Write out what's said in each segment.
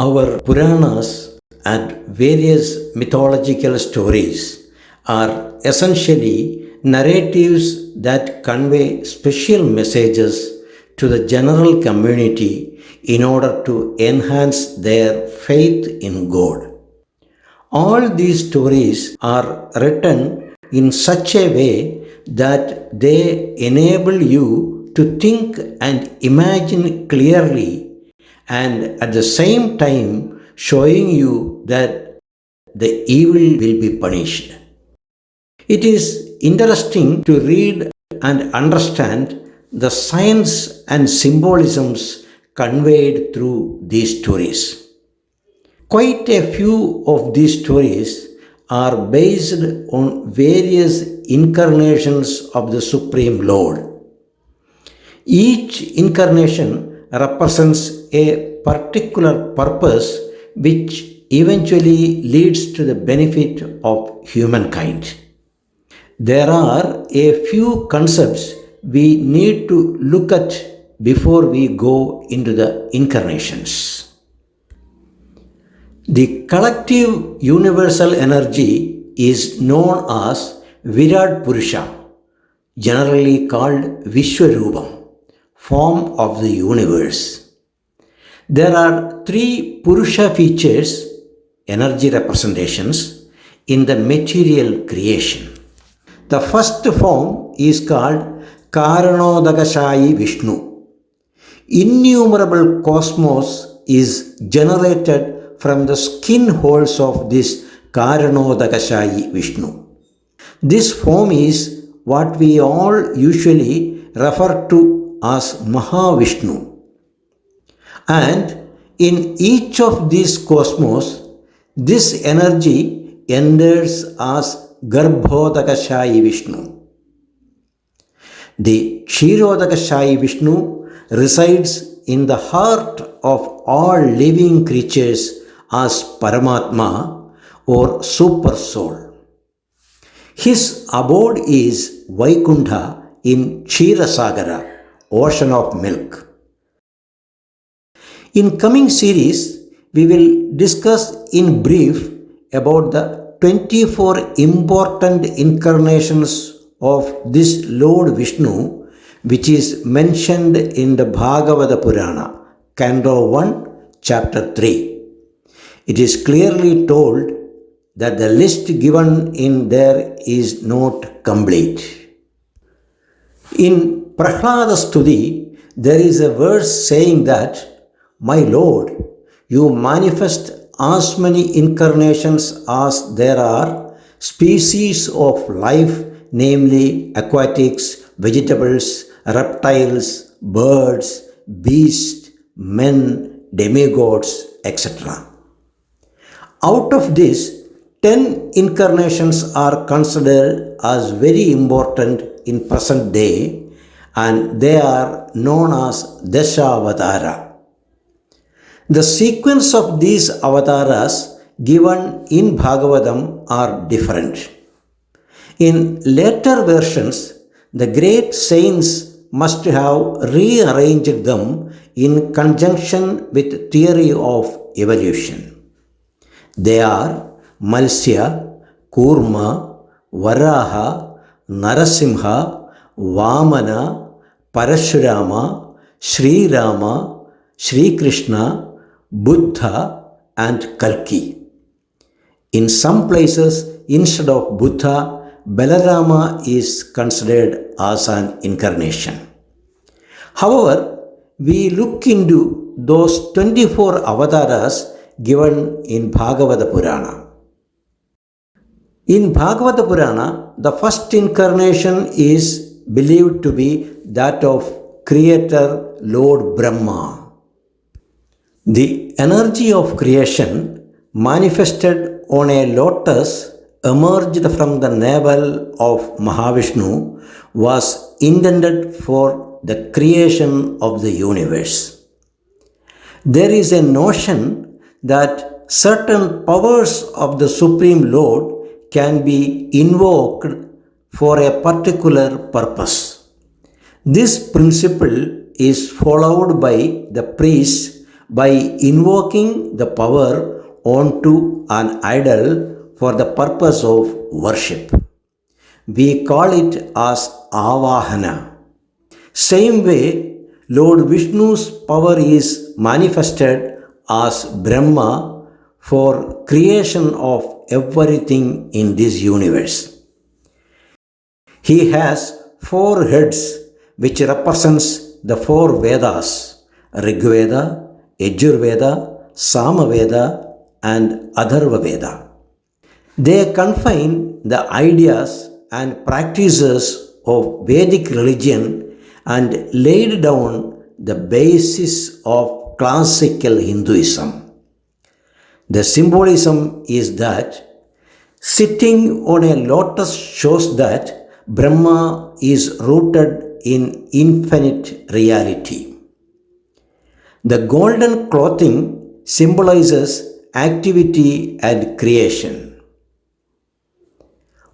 Our Puranas and various mythological stories are essentially narratives that convey special messages to the general community in order to enhance their faith in God. All these stories are written in such a way that they enable you to think and imagine clearly, and at the same time showing you that the evil will be punished. It is interesting to read and understand the science and symbolisms conveyed through these stories. Quite a few of these stories are based on various incarnations of the Supreme Lord. Each incarnation represents a particular purpose which eventually leads to the benefit of humankind. There are a few concepts we need to look at before we go into the incarnations. The collective universal energy is known as Virat Purusha, generally called Vishwarupam, form of the universe. There are three Purusha features, energy representations, in the material creation. The first form is called Karanodakashayi Vishnu. Innumerable cosmos is generated from the skin holes of this Karanodakashayi Vishnu. This form is what we all usually refer to as Mahavishnu. And in each of these cosmos, this energy enters as Garbhodakashayi Vishnu. The Kshirodakashayi Vishnu resides in the heart of all living creatures as Paramatma or Super Soul. His abode is Vaikuntha in Ksheerasagara, ocean of milk. In coming series, we will discuss in brief about the 24 important incarnations of this Lord Vishnu, which is mentioned in the Bhagavatha Purana, Canto 1, Chapter 3. It is clearly told that the list given in there is not complete. In Prahlada Stuti, there is a verse saying that, "My Lord, you manifest as many incarnations as there are species of life, namely aquatics, vegetables, reptiles, birds, beasts, men, demigods, etc. Out of this, 10 incarnations are considered as very important in present day, and they are known as Dashavatara. The sequence of these avataras given in Bhagavatam are different. In later versions, the great saints must have rearranged them in conjunction with theory of evolution. They are Malsya, Kurma, Varaha, Narasimha, Vamana, Parashurama, Sri Rama, Sri Krishna, Buddha and Kalki. In some places, instead of Buddha, Balarama is considered as an incarnation. However, we look into those 24 avataras given in Bhagavata Purana. In Bhagavata Purana, the first incarnation is believed to be that of Creator Lord Brahma. The energy of creation manifested on a lotus emerged from the navel of Mahavishnu was intended for the creation of the universe. There is a notion that certain powers of the Supreme Lord can be invoked for a particular purpose. This principle is followed by the priests by invoking the power onto an idol for the purpose of worship. We call it as Avahana. Same way, Lord Vishnu's power is manifested as Brahma for creation of everything in this universe. He has four heads which represents the four Vedas: Rigveda, Yajurveda, Samaveda and Atharva Veda. They confine the ideas and practices of Vedic religion and laid down the basis of classical Hinduism. The symbolism is that sitting on a lotus shows that Brahma is rooted in infinite reality. The golden clothing symbolizes activity and creation.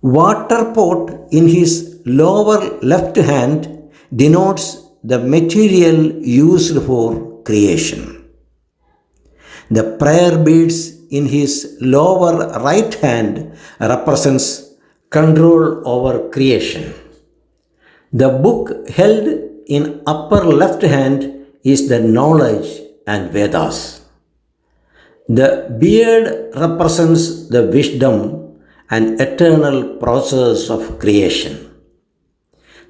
Water pot in his lower left hand denotes the material used for creation. The prayer beads in his lower right hand represents control over creation. The book held in upper left hand is the knowledge and Vedas. The beard represents the wisdom and eternal process of creation.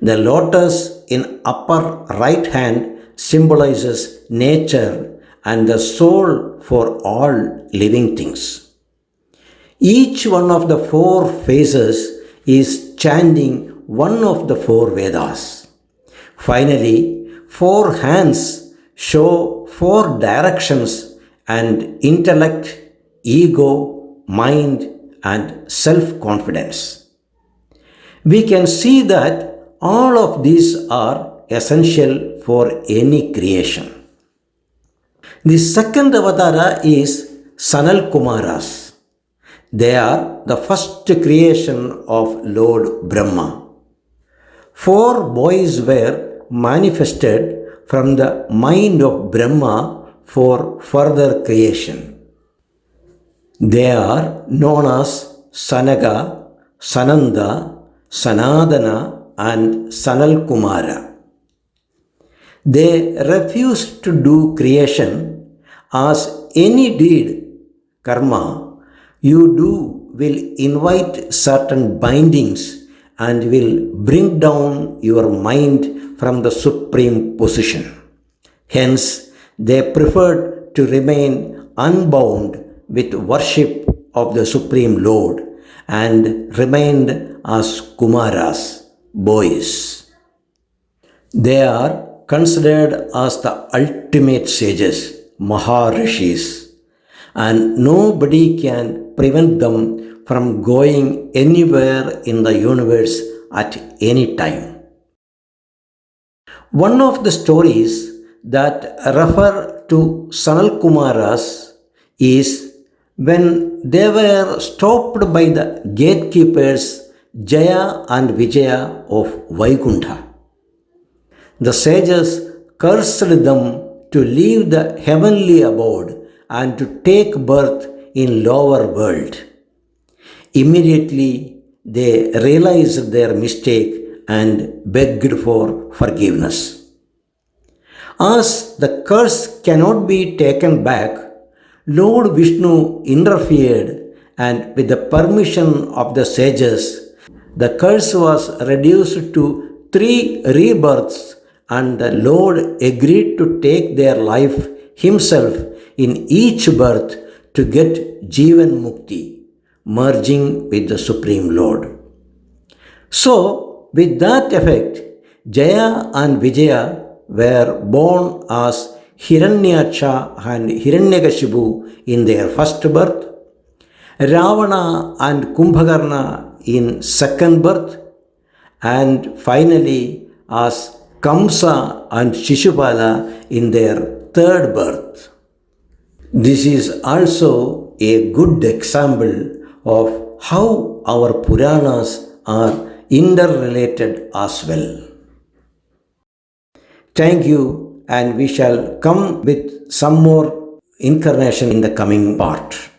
The lotus in upper right hand symbolizes nature and the soul for all living things. Each one of the four faces is chanting one of the four Vedas. Finally, four hands show four directions and intellect, ego, mind, and self-confidence. We can see that all of these are essential for any creation. The second avatara is Sanal Kumaras. They are the first creation of Lord Brahma. Four boys were manifested from the mind of Brahma for further creation. They are known as Sanaga, Sananda, Sanadana and Sanal Kumara. They refused to do creation as any deed, karma, you do will invite certain bindings and will bring down your mind from the supreme position. Hence, they preferred to remain unbound with worship of the Supreme Lord and remained as Kumaras, boys. They are considered as the ultimate sages, Maharishis, and nobody can prevent them from going anywhere in the universe at any time. One of the stories that refer to Sanal Kumaras is when they were stopped by the gatekeepers Jaya and Vijaya of Vaikuntha. The sages cursed them to leave the heavenly abode and to take birth in lower world. Immediately they realized their mistake and begged for forgiveness. As the curse cannot be taken back, Lord Vishnu interfered and with the permission of the sages, the curse was reduced to 3 rebirths and the Lord agreed to take their life himself in each birth to get Jivan Mukti, merging with the Supreme Lord. So, with that effect, Jaya and Vijaya were born as Hiranyaksha and Hiranyakashipu in their first birth, Ravana and Kumbhakarna in second birth, and finally as Kamsa and Shishupala in their third birth. This is also a good example of how our Puranas are interrelated as well. Thank you and we shall come with some more incarnation in the coming part.